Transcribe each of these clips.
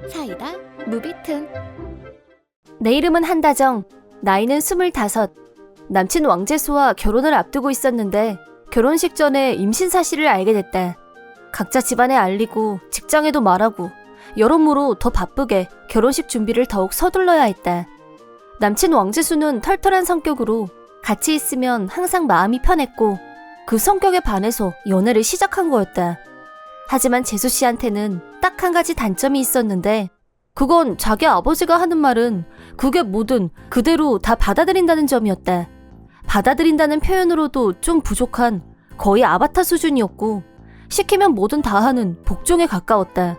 사이다 무비튼. 내 이름은 한다정, 나이는 25. 남친 왕재수와 결혼을 앞두고 있었는데 결혼식 전에 임신 사실을 알게 됐다. 각자 집안에 알리고 직장에도 말하고 여러모로 더 바쁘게 결혼식 준비를 더욱 서둘러야 했다. 남친 왕재수는 털털한 성격으로 같이 있으면 항상 마음이 편했고 그 성격에 반해서 연애를 시작한 거였다. 하지만 재수 씨한테는 딱 한 가지 단점이 있었는데 그건 자기 아버지가 하는 말은 그게 뭐든 그대로 다 받아들인다는 점이었다. 받아들인다는 표현으로도 좀 부족한 거의 아바타 수준이었고 시키면 뭐든 다 하는 복종에 가까웠다.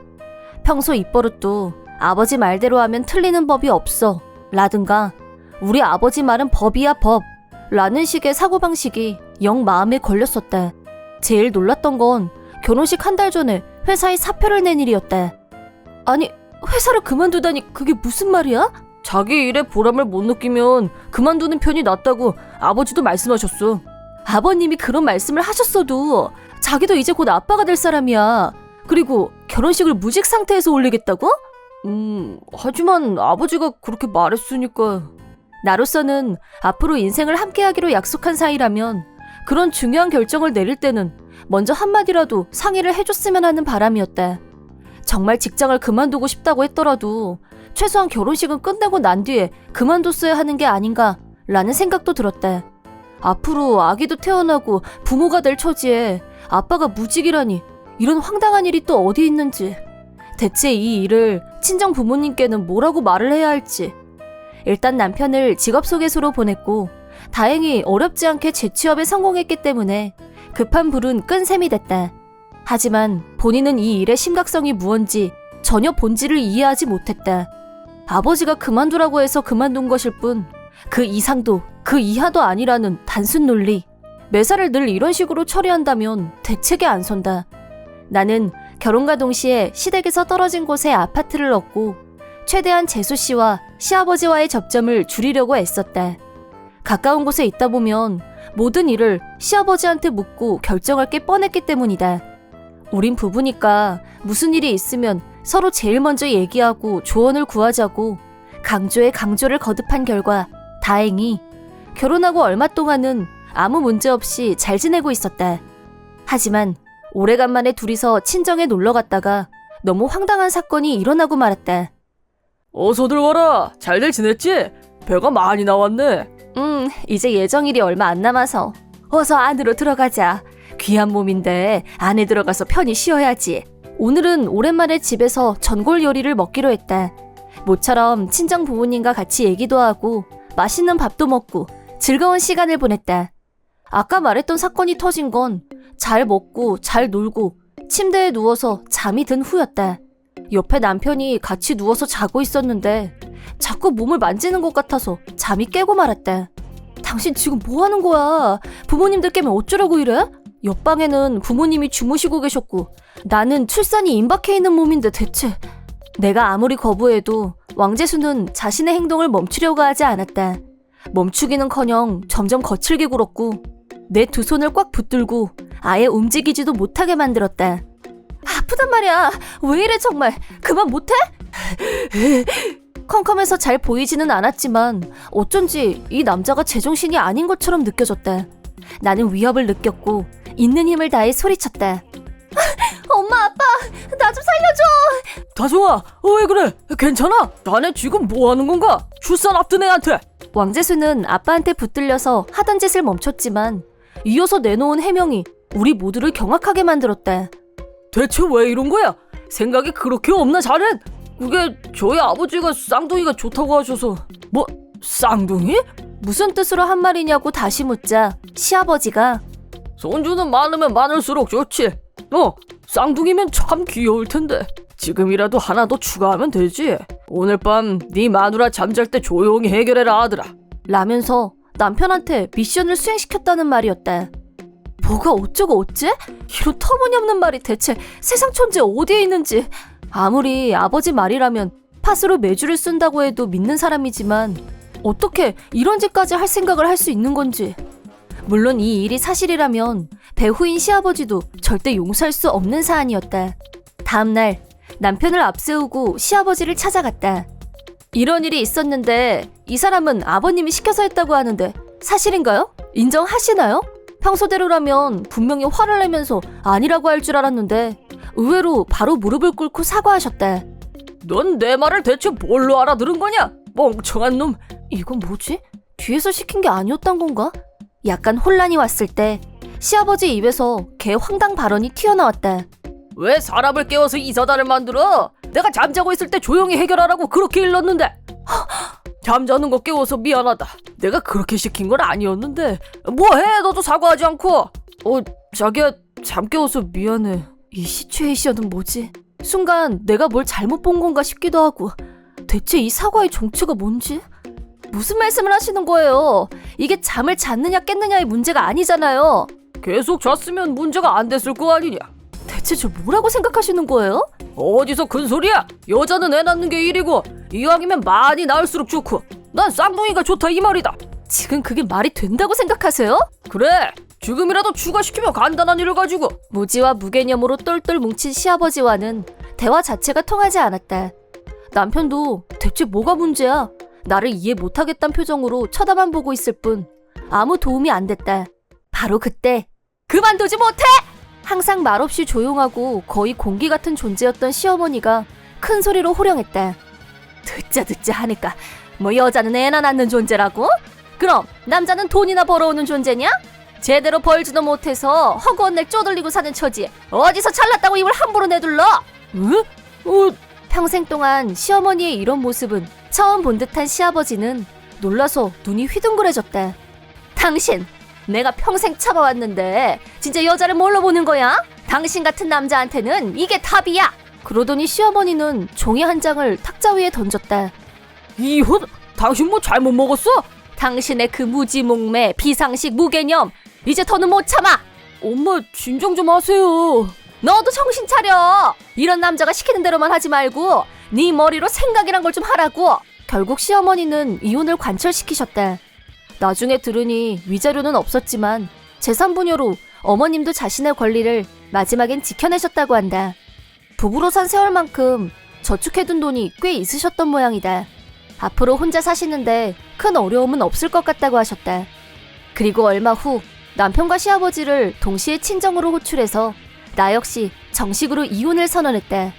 평소 입버릇도 아버지 말대로 하면 틀리는 법이 없어 라든가 우리 아버지 말은 법이야 법 라는 식의 사고방식이 영 마음에 걸렸었다. 제일 놀랐던 건 결혼식 한 달 전에 회사에 사표를 낸 일이었다. 아니 회사를 그만두다니 그게 무슨 말이야? 자기 일에 보람을 못 느끼면 그만두는 편이 낫다고 아버지도 말씀하셨어. 아버님이 그런 말씀을 하셨어도 자기도 이제 곧 아빠가 될 사람이야. 그리고 결혼식을 무직 상태에서 올리겠다고? 하지만 아버지가 그렇게 말했으니까. 나로서는 앞으로 인생을 함께하기로 약속한 사이라면 그런 중요한 결정을 내릴 때는 먼저 한마디라도 상의를 해줬으면 하는 바람이었다. 정말 직장을 그만두고 싶다고 했더라도 최소한 결혼식은 끝내고 난 뒤에 그만뒀어야 하는 게 아닌가 라는 생각도 들었다. 앞으로 아기도 태어나고 부모가 될 처지에 아빠가 무직이라니 이런 황당한 일이 또 어디 있는지. 대체 이 일을 친정 부모님께는 뭐라고 말을 해야 할지. 일단 남편을 직업 소개소로 보냈고 다행히 어렵지 않게 재취업에 성공했기 때문에 급한 불은 끈 셈이 됐다. 하지만 본인은 이 일의 심각성이 무언지 전혀 본질을 이해하지 못했다. 아버지가 그만두라고 해서 그만둔 것일 뿐 그 이상도 그 이하도 아니라는 단순 논리. 매사를 늘 이런 식으로 처리한다면 대책에 안 선다. 나는 결혼과 동시에 시댁에서 떨어진 곳에 아파트를 얻고 최대한 재수 씨와 시아버지와의 접점을 줄이려고 애썼다. 가까운 곳에 있다 보면 모든 일을 시아버지한테 묻고 결정할 게 뻔했기 때문이다. 우린 부부니까 무슨 일이 있으면 서로 제일 먼저 얘기하고 조언을 구하자고 강조에 강조를 거듭한 결과 다행히 결혼하고 얼마 동안은 아무 문제 없이 잘 지내고 있었다. 하지만 오래간만에 둘이서 친정에 놀러 갔다가 너무 황당한 사건이 일어나고 말았다. 어서들 와라. 잘들 지냈지? 배가 많이 나왔네. 이제 예정일이 얼마 안 남아서 어서 안으로 들어가자. 귀한 몸인데 안에 들어가서 편히 쉬어야지. 오늘은 오랜만에 집에서 전골 요리를 먹기로 했다. 모처럼 친정 부모님과 같이 얘기도 하고 맛있는 밥도 먹고 즐거운 시간을 보냈다. 아까 말했던 사건이 터진 건 잘 먹고 잘 놀고 침대에 누워서 잠이 든 후였다. 옆에 남편이 같이 누워서 자고 있었는데 자꾸 몸을 만지는 것 같아서 잠이 깨고 말았다. 당신 지금 뭐 하는 거야? 부모님들 깨면 어쩌려고 이래? 옆방에는 부모님이 주무시고 계셨고 나는 출산이 임박해 있는 몸인데 대체. 내가 아무리 거부해도 왕재수는 자신의 행동을 멈추려고 하지 않았다. 멈추기는커녕 점점 거칠게 굴었고 내 두 손을 꽉 붙들고 아예 움직이지도 못하게 만들었다. 아프단 말이야. 왜 이래 정말. 그만 못해? 컴컴해서 잘 보이지는 않았지만 어쩐지 이 남자가 제정신이 아닌 것처럼 느껴졌다. 나는 위협을 느꼈고 있는 힘을 다해 소리쳤다. 엄마 아빠 나 좀 살려줘. 다정아, 왜 그래? 괜찮아? 자네 지금 뭐 하는 건가? 출산 앞둔 애한테. 왕재수는 아빠한테 붙들려서 하던 짓을 멈췄지만 이어서 내놓은 해명이 우리 모두를 경악하게 만들었다. 대체 왜 이런 거야? 생각이 그렇게 없나 자넨? 그게 저희 아버지가 쌍둥이가 좋다고 하셔서. 뭐? 쌍둥이? 무슨 뜻으로 한 말이냐고 다시 묻자 시아버지가 손주는 많으면 많을수록 좋지. 쌍둥이면 참 귀여울 텐데. 지금이라도 하나 더 추가하면 되지. 오늘 밤 네 마누라 잠잘 때 조용히 해결해라 아들아. 라면서 남편한테 미션을 수행시켰다는 말이었다. 뭐가 어쩌고 어째? 이런 터무니없는 말이 대체 세상 천재 어디에 있는지. 아무리 아버지 말이라면 팥으로 메주를 쓴다고 해도 믿는 사람이지만 어떻게 이런 짓까지 할 생각을 할 수 있는 건지. 물론 이 일이 사실이라면 배후인 시아버지도 절대 용서할 수 없는 사안이었다. 다음날 남편을 앞세우고 시아버지를 찾아갔다. 이런 일이 있었는데 이 사람은 아버님이 시켜서 했다고 하는데 사실인가요? 인정하시나요? 평소대로라면 분명히 화를 내면서 아니라고 할 줄 알았는데 의외로 바로 무릎을 꿇고 사과하셨다. 넌 내 말을 대체 뭘로 알아들은 거냐? 멍청한 놈. 이건 뭐지? 뒤에서 시킨 게 아니었단 건가? 약간 혼란이 왔을 때 시아버지 입에서 개 황당 발언이 튀어나왔다. 왜 사람을 깨워서 이사단을 만들어? 내가 잠자고 있을 때 조용히 해결하라고 그렇게 일렀는데. 잠자는 거 깨워서 미안하다. 내가 그렇게 시킨 건 아니었는데. 뭐해? 너도 사과하지 않고. 자기야, 잠 깨워서 미안해. 이 시츄에이션은 뭐지? 순간 내가 뭘 잘못 본 건가 싶기도 하고 대체 이 사과의 정체가 뭔지? 무슨 말씀을 하시는 거예요? 이게 잠을 잤느냐 깼느냐의 문제가 아니잖아요. 계속 잤으면 문제가 안 됐을 거 아니냐. 대체 저 뭐라고 생각하시는 거예요? 어디서 큰 소리야? 여자는 애 낳는 게 일이고 이왕이면 많이 낳을수록 좋고 난 쌍둥이가 좋다 이 말이다. 지금 그게 말이 된다고 생각하세요? 그래, 지금이라도 추가시키면 간단한 일을 가지고. 무지와 무개념으로 똘똘 뭉친 시아버지와는 대화 자체가 통하지 않았다. 남편도 대체 뭐가 문제야? 나를 이해 못하겠다는 표정으로 쳐다만 보고 있을 뿐 아무 도움이 안 됐다. 바로 그때 그만두지 못해! 항상 말없이 조용하고 거의 공기 같은 존재였던 시어머니가 큰 소리로 호령했다. 듣자 하니까 뭐 여자는 애나 낳는 존재라고? 그럼 남자는 돈이나 벌어오는 존재냐? 제대로 벌지도 못해서 허구한 날 쪼들리고 사는 처지에 어디서 잘났다고 입을 함부로 내둘러? 응? 평생 동안 시어머니의 이런 모습은 처음 본 듯한 시아버지는 놀라서 눈이 휘둥그레졌다. 당신, 내가 평생 참아왔는데 진짜 여자를 뭘로 보는 거야? 당신 같은 남자한테는 이게 답이야! 그러더니 시어머니는 종이 한 장을 탁자 위에 던졌다. 이혼? 당신 뭐 잘못 먹었어? 당신의 그 무지몽매, 비상식, 무개념 이제 더는 못 참아! 엄마, 진정 좀 하세요. 너도 정신 차려! 이런 남자가 시키는 대로만 하지 말고 네 머리로 생각이란 걸 좀 하라고! 결국 시어머니는 이혼을 관철시키셨다. 나중에 들으니 위자료는 없었지만 재산분여로 어머님도 자신의 권리를 마지막엔 지켜내셨다고 한다. 부부로 산 세월만큼 저축해둔 돈이 꽤 있으셨던 모양이다. 앞으로 혼자 사시는데 큰 어려움은 없을 것 같다고 하셨다. 그리고 얼마 후 남편과 시아버지를 동시에 친정으로 호출해서 나 역시 정식으로 이혼을 선언했다.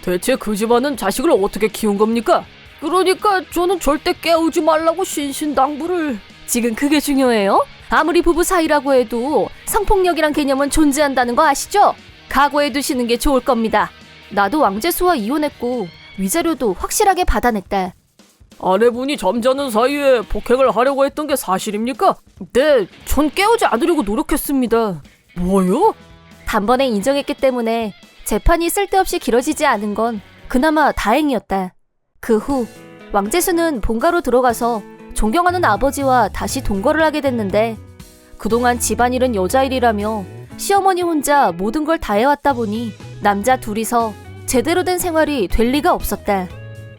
대체 그 집안은 자식을 어떻게 키운 겁니까? 그러니까 저는 절대 깨우지 말라고 신신당부를. 지금 그게 중요해요? 아무리 부부 사이라고 해도 성폭력이란 개념은 존재한다는 거 아시죠? 각오해 두시는 게 좋을 겁니다. 나도 왕재수와 이혼했고 위자료도 확실하게 받아냈다. 아내분이 잠자는 사이에 폭행을 하려고 했던 게 사실입니까? 네, 전 깨우지 않으려고 노력했습니다. 뭐요? 단번에 인정했기 때문에 재판이 쓸데없이 길어지지 않은 건 그나마 다행이었다. 그 후 왕재수는 본가로 들어가서 존경하는 아버지와 다시 동거를 하게 됐는데 그동안 집안일은 여자일이라며 시어머니 혼자 모든 걸 다 해왔다 보니 남자 둘이서 제대로 된 생활이 될 리가 없었다.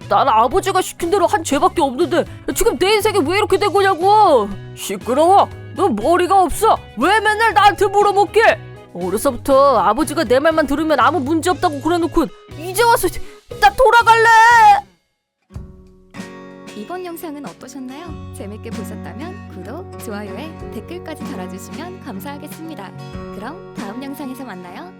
난 아버지가 시킨 대로 한 죄밖에 없는데 지금 내 인생이 왜 이렇게 된 거냐고. 시끄러워. 너 머리가 없어. 왜 맨날 나한테 물어먹게? 어려서부터 아버지가 내 말만 들으면 아무 문제 없다고 그래놓고 이제 와서 나 돌아갈래. 이번 영상은 어떠셨나요? 재밌게 보셨다면 구독, 좋아요에 댓글까지 달아주시면 감사하겠습니다. 그럼 다음 영상에서 만나요.